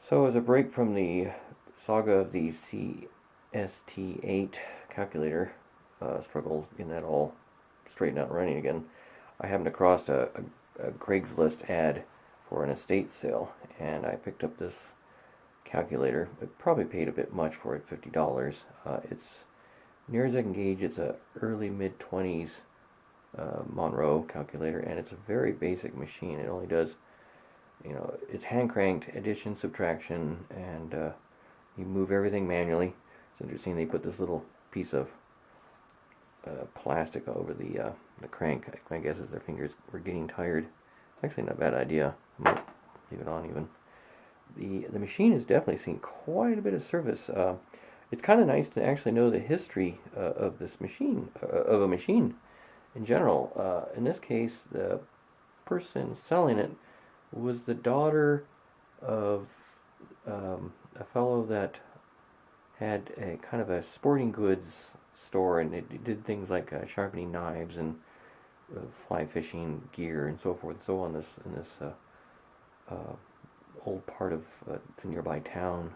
So as a break from the saga of the CST8 calculator, struggles getting that all straightened out and running again, I happened across a Craigslist ad for an estate sale, and I picked up this calculator. I probably paid a bit much for it, $50. It's near as I can gauge, it's a early mid-20s Monroe calculator, and it's a very basic machine. It only does, it's hand cranked, addition, subtraction, and you move everything manually. It's interesting, they put this little piece of plastic over the crank. My guess is their fingers were getting tired. It's actually not a bad idea. I might leave it on even. The machine has definitely seen quite a bit of service. It's kind of nice to actually know the history of this machine, of a machine in general. In this case, the person selling it was the daughter of a fellow that had a kind of a sporting goods store, and it did things like sharpening knives and fly fishing gear and so forth and so on. In this old part of a nearby town,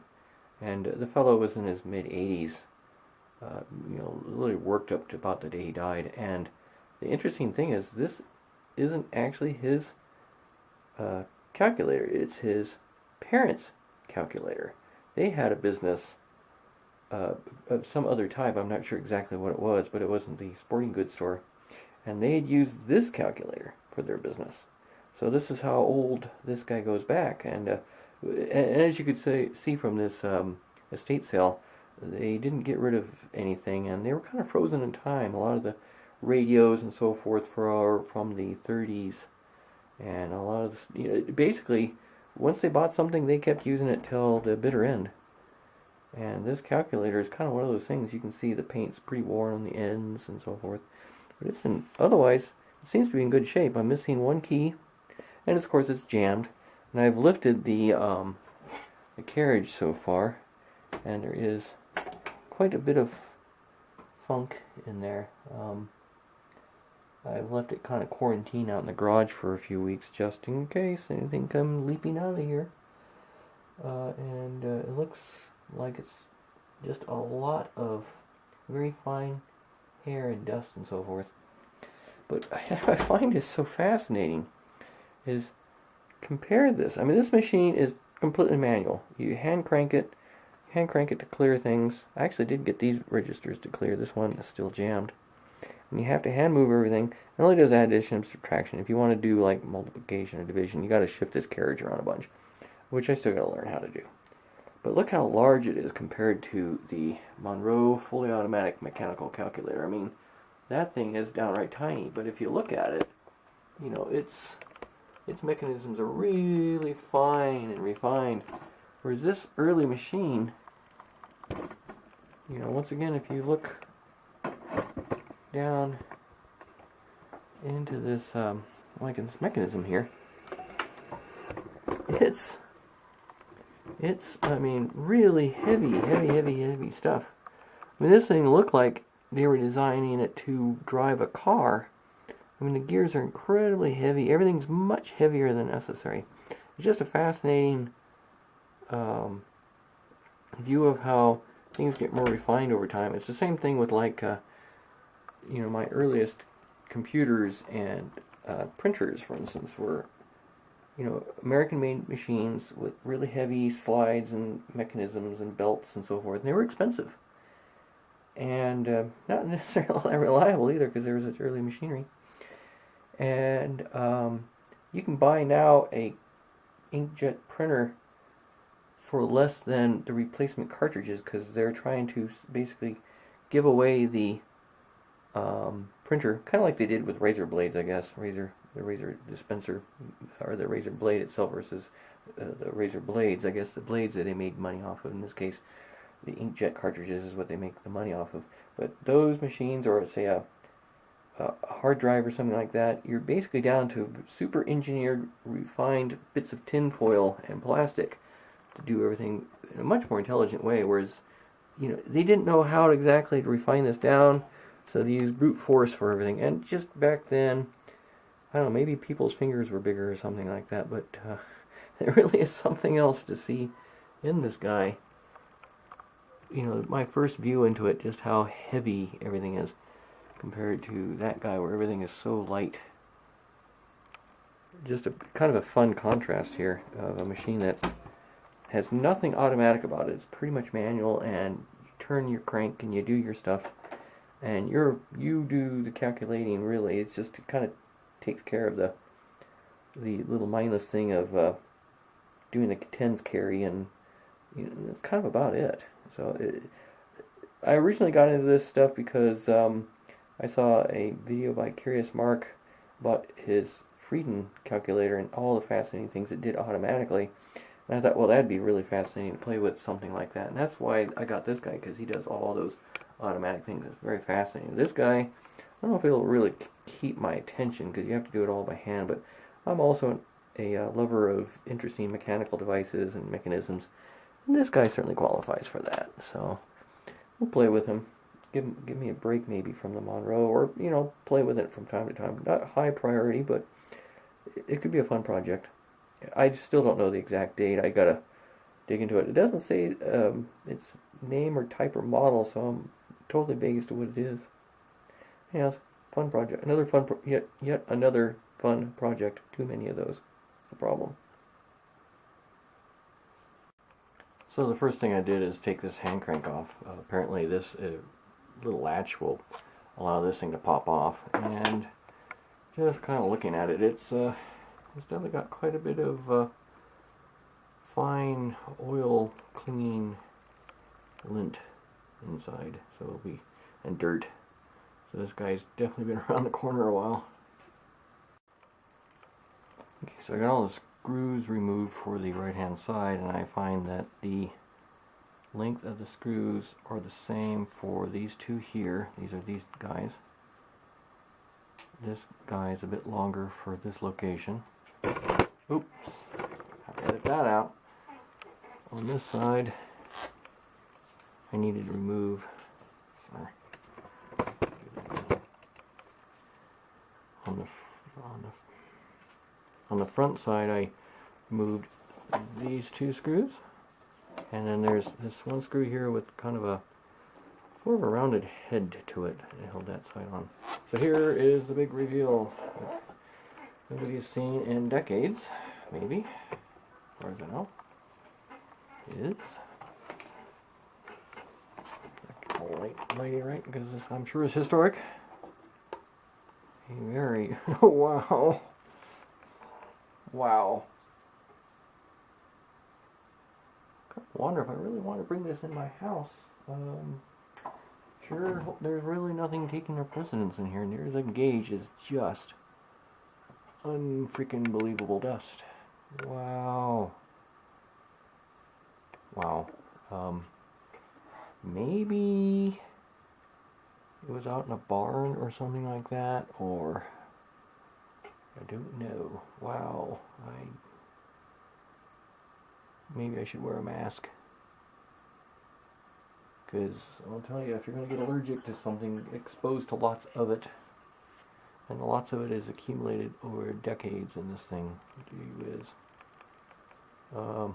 and the fellow was in his mid 80s. Really worked up to about the day he died. And the interesting thing is, this isn't actually his calculator. It's his parents' calculator. They had a business of some other type. I'm not sure exactly what it was, but it wasn't the sporting goods store. And they had used this calculator for their business. So this is how old this guy goes back. And as you could see from this estate sale, they didn't get rid of anything, and they were kind of frozen in time. A lot of the radios and so forth are from the 30s, and a lot of this, basically, once they bought something, they kept using it till the bitter end. And this calculator is kind of one of those things. You can see the paint's pretty worn on the ends and so forth, but otherwise it seems to be in good shape. I'm missing one key, and of course it's jammed. And I've lifted the carriage so far, and there is quite a bit of funk in there. I've left it kind of quarantined out in the garage for a few weeks just in case anything come leaping out of here. And it looks like it's just a lot of very fine hair and dust and so forth. But I find it so fascinating is, compare this. I mean, this machine is completely manual. You hand crank it to clear things. I actually did get these registers to clear. This one is still jammed. And you have to hand move everything. It only does addition and subtraction. If you want to do like multiplication or division, you got to shift this carriage around a bunch, which I still got to learn how to do. But look how large it is compared to the Monroe fully automatic mechanical calculator. I mean, that thing is downright tiny. But if you look at it, its mechanisms are really fine and refined. Whereas this early machine, once again, if you look down into this, this mechanism here, it's really heavy stuff. I mean, this thing looked like they were designing it to drive a car. I mean, the gears are incredibly heavy. Everything's much heavier than necessary. It's just a fascinating view of how things get more refined over time. It's the same thing with my earliest computers and printers, for instance, were American-made machines with really heavy slides and mechanisms and belts and so forth. And they were expensive and not necessarily reliable either, because they were such early machinery. And you can buy now a inkjet printer for less than the replacement cartridges, because they're trying to basically give away the printer, kind of like they did with razor blades, I guess. The razor dispenser, or the razor blade itself versus the razor blades. I guess the blades that they made money off of. In this case, the inkjet cartridges is what they make the money off of. But those machines, or say a hard drive or something like that, you're basically down to super engineered, refined bits of tin foil and plastic to do everything in a much more intelligent way. Whereas, they didn't know how exactly to refine this down, so they used brute force for everything. And just back then, I don't know, maybe people's fingers were bigger or something like that, but it really is something else to see in this guy, you know, my first view into it, just how heavy everything is compared to that guy where everything is so light. Just a kind of a fun contrast here of a machine that has nothing automatic about it. It's pretty much manual, and you turn your crank and you do your stuff, and you do the calculating. Really, it's just, it kind of takes care of the little mindless thing of doing the tens carry, and you know, that's kind of about it. So I originally got into this stuff because I saw a video by Curious Mark about his Frieden calculator and all the fascinating things it did automatically. And I thought, well, that'd be really fascinating to play with something like that. And that's why I got this guy, because he does all those automatic things. It's very fascinating. This guy, I don't know if it'll really keep my attention, because you have to do it all by hand, but I'm also a lover of interesting mechanical devices and mechanisms, and this guy certainly qualifies for that. So we'll play with him. Give me a break maybe from the Monroe, or, you know, play with it from time to time. Not high priority, but it could be a fun project. I still don't know the exact date. I gotta dig into it. It doesn't say its name or type or model, so I'm totally vague as to what it is. Yeah, fun project. Another fun yet another fun project. Too many of those. That's the problem. So the first thing I did is take this hand crank off. Apparently this little latch will allow this thing to pop off, and just kind of looking at it, it's definitely got quite a bit of fine oil cleaning lint inside, so it'll be, and dirt. So this guy's definitely been around the corner a while. Okay, so I got all the screws removed for the right hand side, and I find that the length of the screws are the same for these two here. These are these guys. This guy is a bit longer for this location. Oops, have to edit that out. On this side, I needed to remove, on the front side I moved these two screws, and then there's this one screw here with kind of a sort of a rounded head to it. I held that side on. So here is the big reveal that nobody has seen in decades, maybe, as far as I know. Is lighting right, because this I'm sure is historic. A very wow. Wow. I wonder if I really want to bring this in my house. Sure, there's really nothing taking their precedence in here. Near as I can gauge is just unfreaking believable dust. Wow. Wow. Maybe it was out in a barn or something like that, or I don't know. Wow. Maybe I should wear a mask, because I'll tell you, if you're going to get allergic to something exposed to lots of it, and lots of it is accumulated over decades in this thing, gee whiz. Not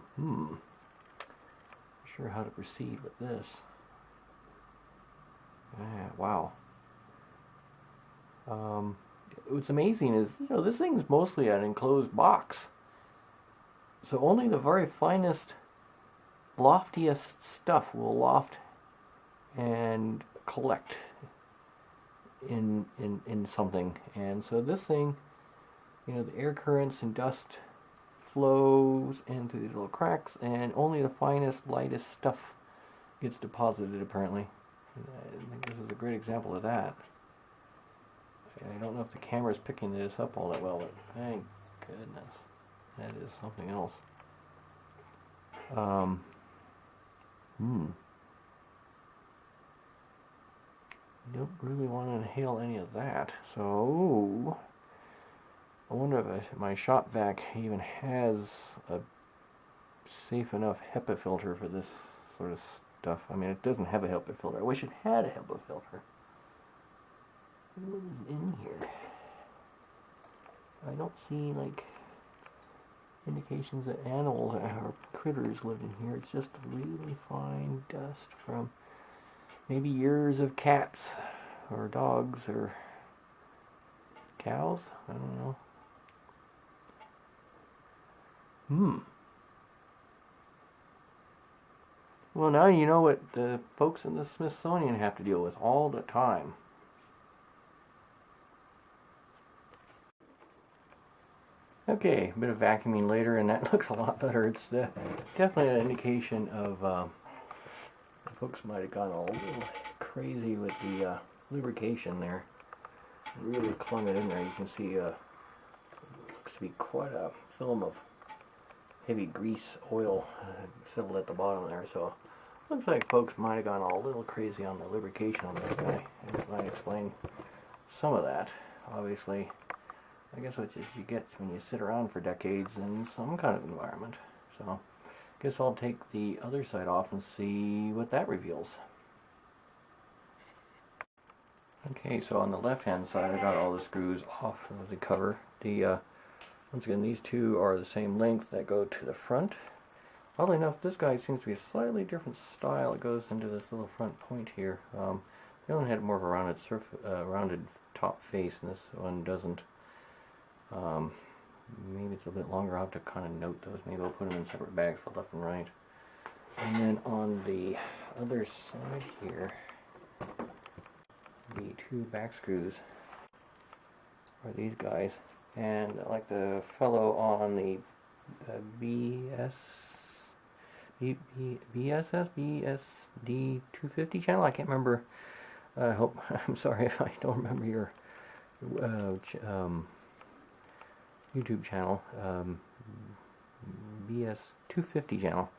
sure how to proceed with this. Wow. What's amazing is, you know, this thing's mostly an enclosed box. So only the very finest, loftiest stuff will loft and collect in something. And so this thing, you know, the air currents and dust flows into these little cracks, and only the finest, lightest stuff gets deposited, apparently. I think this is a great example of that. I don't know if the camera's picking this up all that well, but thank goodness. That is something else. Don't really want to inhale any of that, so I wonder if my shop vac even has a safe enough HEPA filter for this sort of stuff. I mean, it doesn't have a HEPA filter. I wish it had a HEPA filter. What is in here? I don't see, like, indications that animals or critters lived in here. It's just really fine dust from maybe years of cats or dogs or cows. I don't know. Well, now you know what the folks in the Smithsonian have to deal with all the time. Okay, a bit of vacuuming later, and that looks a lot better. It's definitely an indication of folks might have gone a little crazy with the lubrication there. Really clung it in there. You can see looks to be quite a film of heavy grease oil settled at the bottom there. So looks like folks might have gone a little crazy on the lubrication on this guy. And it might explain some of that. Obviously, I guess what you get when you sit around for decades in some kind of environment. So I guess I'll take the other side off and see what that reveals. Okay, so on the left hand side I got all the screws off of the cover. Once again, these two are the same length that go to the front. Oddly enough, this guy seems to be a slightly different style. It goes into this little front point here. The other one had more of a rounded top face, and this one doesn't. Maybe it's a bit longer. I'll have to kind of note those. Maybe I'll put them in separate bags for left and right. And then on the other side here, the two back screws are these guys. And like the fellow on the BSD 250 channel, I can't remember. I'm sorry if I don't remember your YouTube channel. BS 250 channel.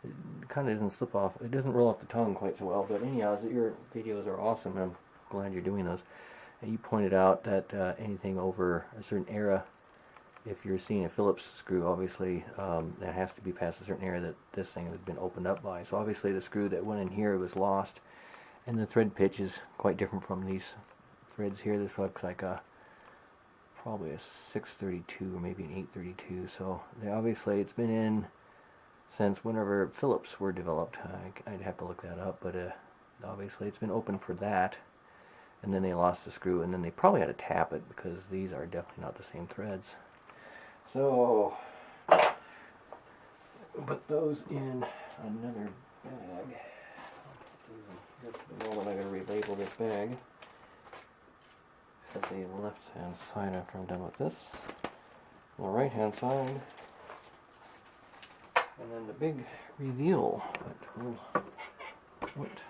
It kind of doesn't slip off. It doesn't roll off the tongue quite so well. But anyhow, your videos are awesome. I'm glad you're doing those. And you pointed out that anything over a certain era, if you're seeing a Phillips screw, obviously that has to be past a certain era that this thing has been opened up by. So obviously the screw that went in here was lost, and the thread pitch is quite different from these threads here. This looks like probably a 632 or maybe an 832. So obviously it's been in since whenever Phillips were developed. I'd have to look that up, but obviously it's been open for that. And then they lost the screw, and then they probably had to tap it because these are definitely not the same threads. So, put those in another bag. Here's the moment I gotta relabel this bag. At the left hand side after I'm done with this. On the right hand side. And then the big reveal. What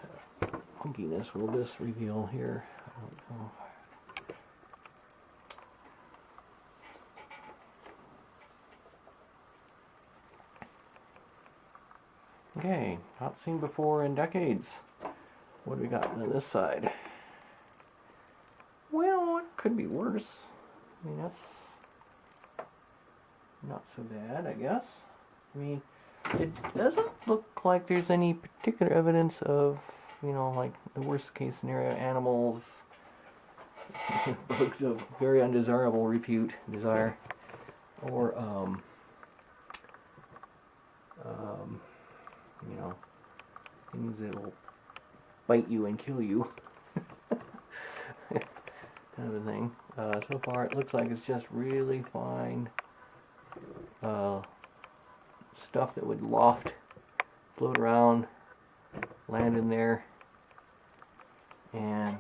hunkiness will this reveal here? I don't know. Okay, not seen before in decades. What do we got on this side? Well, it could be worse. I mean, that's not so bad, I guess. I mean, it doesn't look like there's any particular evidence of, you know, like the worst case scenario, animals, bugs of very undesirable desire, or, you know, things that will bite you and kill you, kind of a thing. So far it looks like it's just really fine stuff that would float around, land in there, and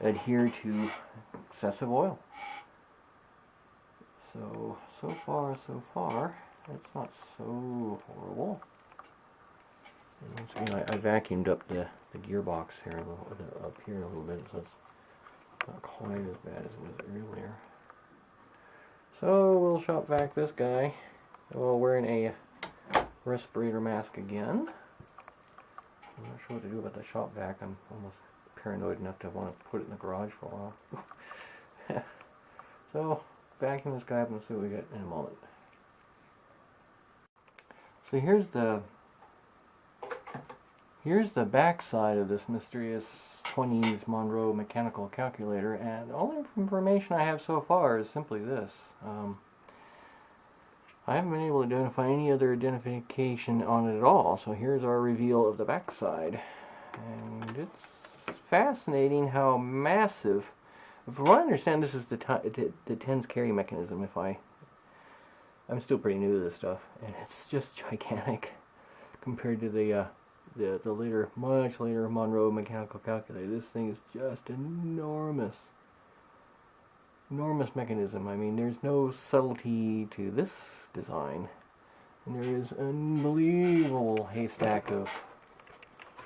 adhere to excessive oil. So far, it's not so horrible. And once again, I vacuumed up the gearbox here up here a little bit, so it's not quite as bad as it was earlier. So we'll shop vac this guy while wearing a respirator mask again. I'm not sure what to do about the shop vac. I'm almost paranoid enough to want to put it in the garage for a while. So, vacuum this guy up and see what we get in a moment. So here's the back side of this mysterious 20s Monroe Mechanical Calculator, and all the information I have so far is simply this. I haven't been able to identify any other identification on it at all. So here's our reveal of the backside. And it's fascinating how massive. From what I understand, this is the tens carry mechanism. I'm still pretty new to this stuff, and it's just gigantic compared to the later, much later Monroe Mechanical Calculator. This thing is just enormous. Enormous mechanism. I mean, there's no subtlety to this design. And there is an unbelievable haystack of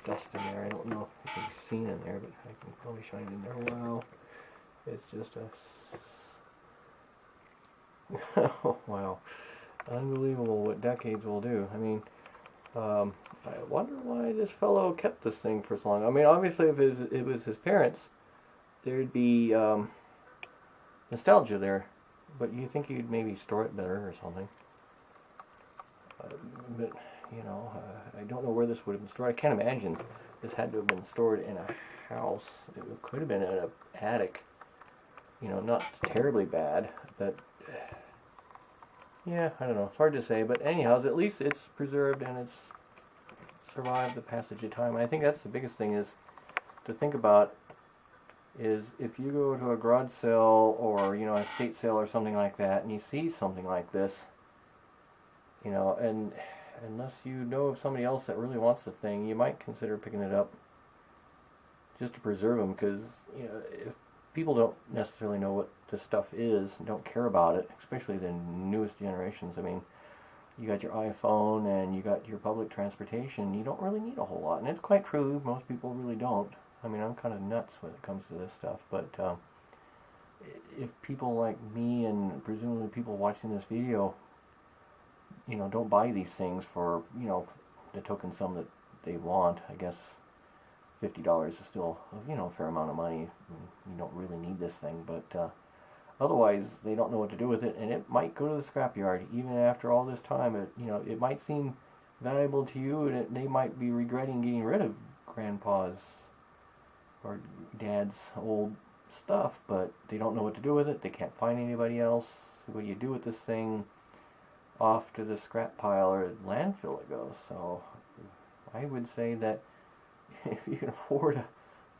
dust in there. I don't know if you can be seen in there, but I can probably shine in there. Wow. It's just a... oh, wow. Unbelievable what decades will do. I mean, I wonder why this fellow kept this thing for so long. I mean, obviously, if it was his parents, there'd be nostalgia there. But you think you'd maybe store it better or something. But, you know, I don't know where this would have been stored. I can't imagine this had to have been stored in a house. It could have been in an attic. You know, not terribly bad, but yeah, I don't know. It's hard to say, but anyhow, at least it's preserved and it's survived the passage of time. And I think that's the biggest thing is to think about is if you go to a garage sale or, you know, an estate sale or something like that and you see something like this, you know, and unless you know of somebody else that really wants the thing, you might consider picking it up just to preserve them, because, you know, if people don't necessarily know what this stuff is and don't care about it, especially the newest generations. I mean, you got your iPhone and you got your public transportation, you don't really need a whole lot. And it's quite true, most people really don't. I mean, I'm kind of nuts when it comes to this stuff, but if people like me and presumably people watching this video, you know, don't buy these things for, you know, the token sum that they want, I guess $50 is still, you know, a fair amount of money. You don't really need this thing, but otherwise they don't know what to do with it, and it might go to the scrapyard even after all this time. You know, it might seem valuable to you, and they might be regretting getting rid of grandpa's or dad's old stuff, but they don't know what to do with it. They can't find anybody else. What do you do with this thing? Off to the scrap pile or landfill it goes. So I would say that if you can afford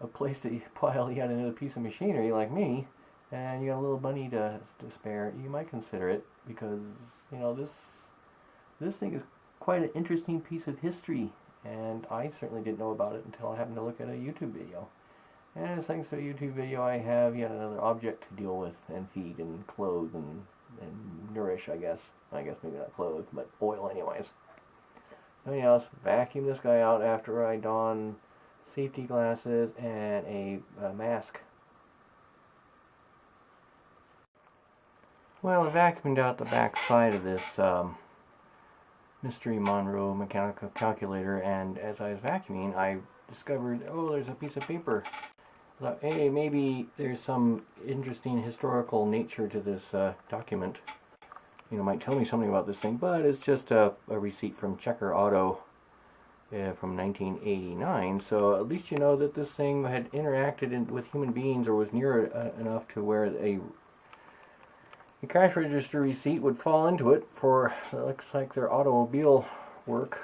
a place to pile yet another piece of machinery like me, and you got a little money to spare, you might consider it, because, you know, this thing is quite an interesting piece of history, and I certainly didn't know about it until I happened to look at a YouTube video. And thanks to a YouTube video, I have yet another object to deal with and feed and clothe and nourish, I guess. I guess maybe not clothes, but oil anyways. Anything else, vacuum this guy out after I don safety glasses and a mask. Well, I vacuumed out the back side of this Mystery Monroe Mechanical Calculator, and as I was vacuuming, I discovered, oh, there's a piece of paper. I thought, hey, maybe there's some interesting historical nature to this document. You know, might tell me something about this thing, but it's just a receipt from Checker Auto from 1989. So at least you know that this thing had interacted with human beings, or was near enough to where a cash register receipt would fall into it for, it looks like, their automobile work.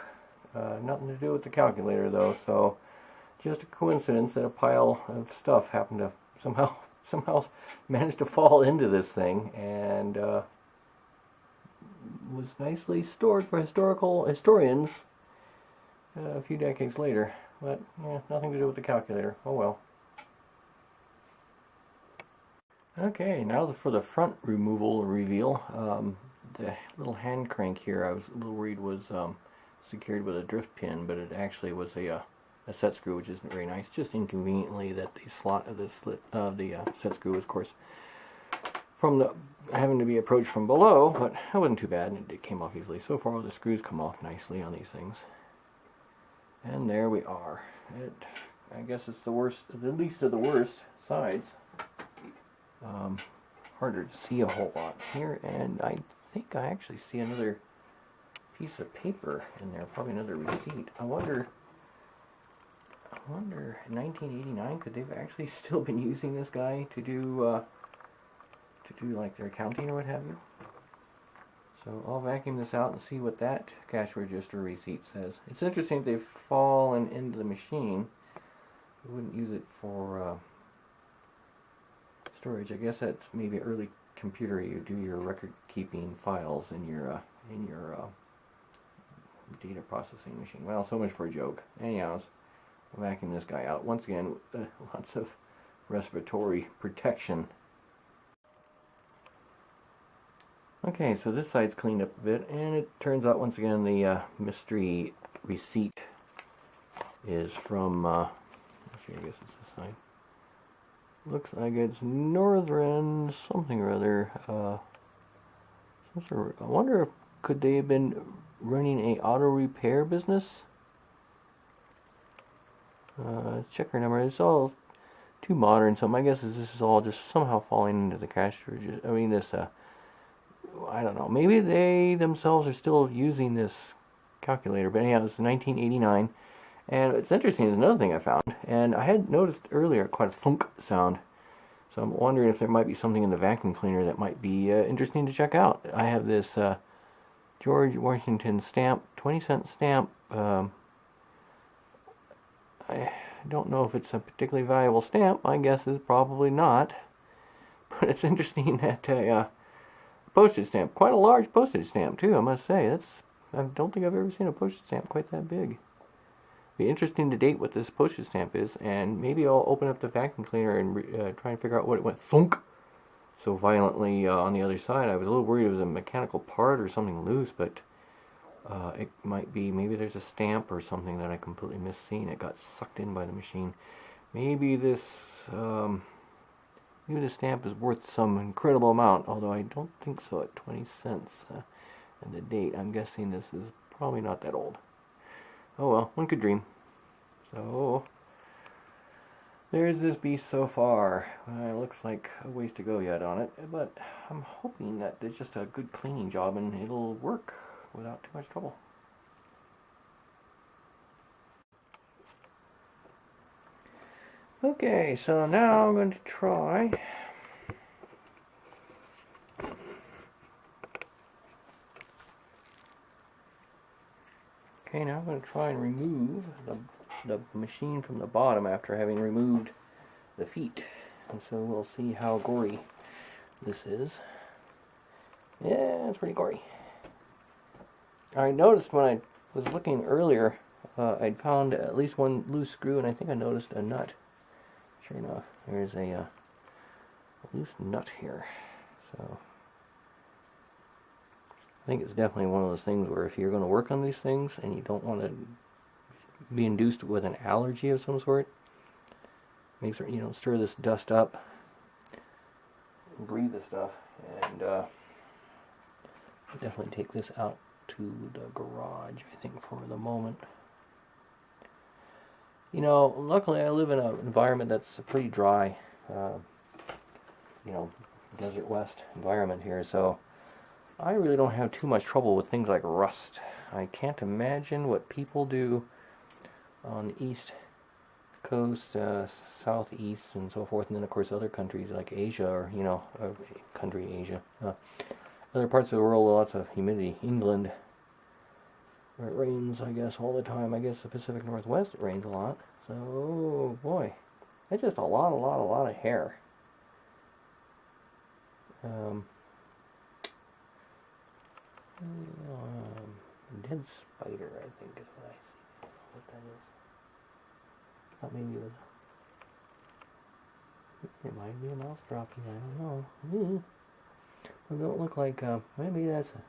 Nothing to do with the calculator though, so just a coincidence that a pile of stuff happened to somehow manage to fall into this thing, and was nicely stored for historians a few decades later. But yeah, nothing to do with the calculator. Oh well. Okay, now for the front removal reveal. The little hand crank here, I was a little worried was secured with a drift pin, but it actually was a set screw, which isn't very nice. Just inconveniently that the slot of the slit of the set screw, of course, from the having to be approached from below, but that wasn't too bad, and it came off easily. So far, the screws come off nicely on these things. And there we are. I guess it's the worst, the least of the worst sides. Harder to see a whole lot here, and I think I actually see another piece of paper in there, probably another receipt. I wonder in 1989, could they've actually still been using this guy to do like their accounting or what have you? So I'll vacuum this out and see what that cash register receipt says. It's interesting if they've fallen into the machine. I wouldn't use it for storage. I guess that's maybe early computer. You do your record keeping files in your data processing machine. Well, so much for a joke. Anyhow, I'll vacuum this guy out. Once again, lots of respiratory protection. Okay, so this side's cleaned up a bit, and it turns out once again the mystery receipt is from, let's see, I guess it's this side. Looks like it's Northern something or other. I wonder if could they have been running a auto repair business? Checker number. It's all too modern, so my guess is this is all just somehow falling into the cash register. I mean, this. I don't know. Maybe they themselves are still using this calculator, but anyhow, it's 1989. And it's interesting, there's another thing I found, and I had noticed earlier quite a thunk sound. So I'm wondering if there might be something in the vacuum cleaner that might be interesting to check out. I have this George Washington stamp, 20-cent stamp. I don't know if it's a particularly valuable stamp. My guess is probably not. But it's interesting that postage stamp, quite a large postage stamp too, I must say. I don't think I've ever seen a postage stamp quite that big. Be interesting to date what this postage stamp is, and maybe I'll open up the vacuum cleaner and try and figure out what it went thunk so violently on the other side. I was a little worried it was a mechanical part or something loose, but it might be, maybe there's a stamp or something that I completely missed seeing. It got sucked in by the machine. Maybe this stamp is worth some incredible amount, although I don't think so at 20 cents. And the date, I'm guessing this is probably not that old. Oh well, one could dream. So, there's this beast so far. It looks like a ways to go yet on it, but I'm hoping that it's just a good cleaning job and it'll work without too much trouble. Okay, so now I'm going to try now I'm going to try and remove the machine from the bottom after having removed the feet. And so we'll see how gory this is. Yeah, it's pretty gory. I noticed when I was looking earlier, I'd found at least one loose screw, and I think I noticed a nut. Sure enough, there's a loose nut here. So I think it's definitely one of those things where if you're going to work on these things and you don't want to be induced with an allergy of some sort, make sure you don't stir this dust up, breathe the stuff, and definitely take this out to the garage, I think, for the moment. You know, luckily I live in an environment that's pretty dry, Desert West environment here, so I really don't have too much trouble with things like rust. I can't imagine what people do on the East Coast, Southeast, and so forth, and then of course other countries like Asia, or Asia, other parts of the world with lots of humidity. England, where it rains, I guess, all the time. I guess the Pacific Northwest it rains a lot. So, oh boy, it's just a lot of hair. Dead spider, I think, is what I see. I don't know what that is. Thought maybe it might be a mouse dropping. I don't know. It don't look like. Maybe that's a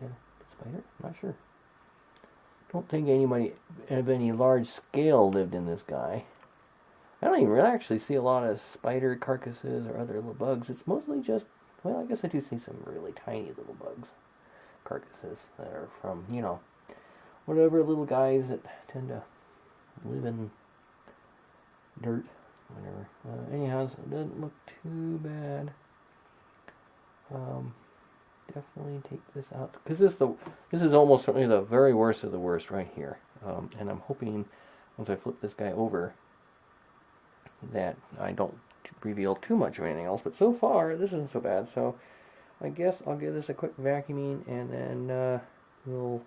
dead spider. Not sure. Don't think anybody of any large scale lived in this guy. I don't even actually see a lot of spider carcasses or other little bugs. It's mostly just, well, I guess I do see some really tiny little bugs. Carcasses that are from, whatever little guys that tend to live in dirt, whatever. Anyhow, it doesn't look too bad. Definitely take this out, because this is almost certainly the very worst of the worst right here. And I'm hoping once I flip this guy over that I don't reveal too much of anything else. But so far, this isn't so bad. So I guess I'll give this a quick vacuuming, and then we'll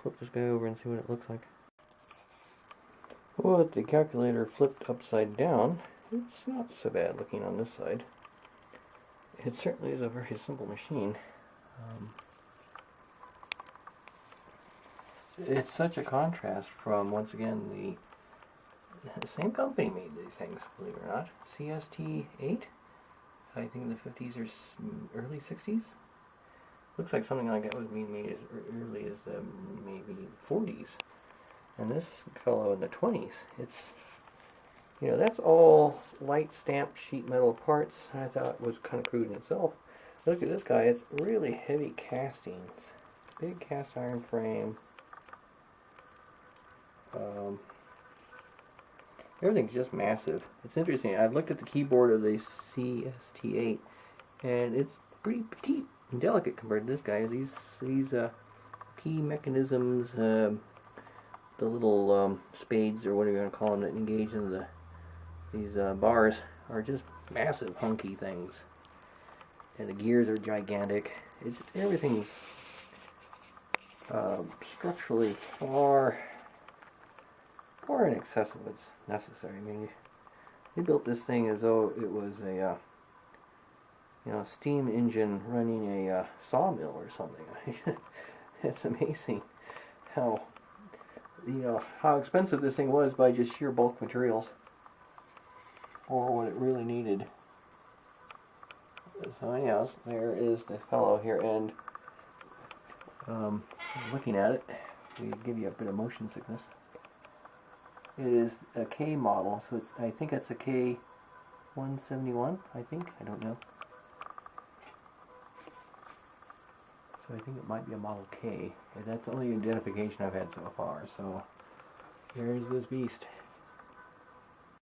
flip this guy over and see what it looks like. Well, with the calculator flipped upside down, it's not so bad looking on this side. It certainly is a very simple machine. It's such a contrast from, once again, the same company made these things, believe it or not. CST-8, I think in the 50s or early 60s. Looks like something like that was being made as early as the maybe 40s. And this fellow in the 20s, it's, that's all light stamped sheet metal parts. I thought was kind of crude in itself. Look at this guy, it's really heavy castings. Big cast iron frame. Everything's just massive. It's interesting. I've looked at the keyboard of the CST-8, and it's pretty petite and delicate compared to this guy. These key mechanisms, the little spades or whatever you want to call them that engage in these bars are just massive, hunky things, and the gears are gigantic. Everything's structurally far in excess of what's necessary. I mean, they built this thing as though it was a steam engine running a sawmill or something. It's amazing how expensive this thing was by just sheer bulk materials for what it really needed. So anyhow, there is the fellow here, and looking at it, we give you a bit of motion sickness. It is a K model, so I think it's a K171, I don't know. So I think it might be a Model K. And that's the only identification I've had so far, so there's this beast.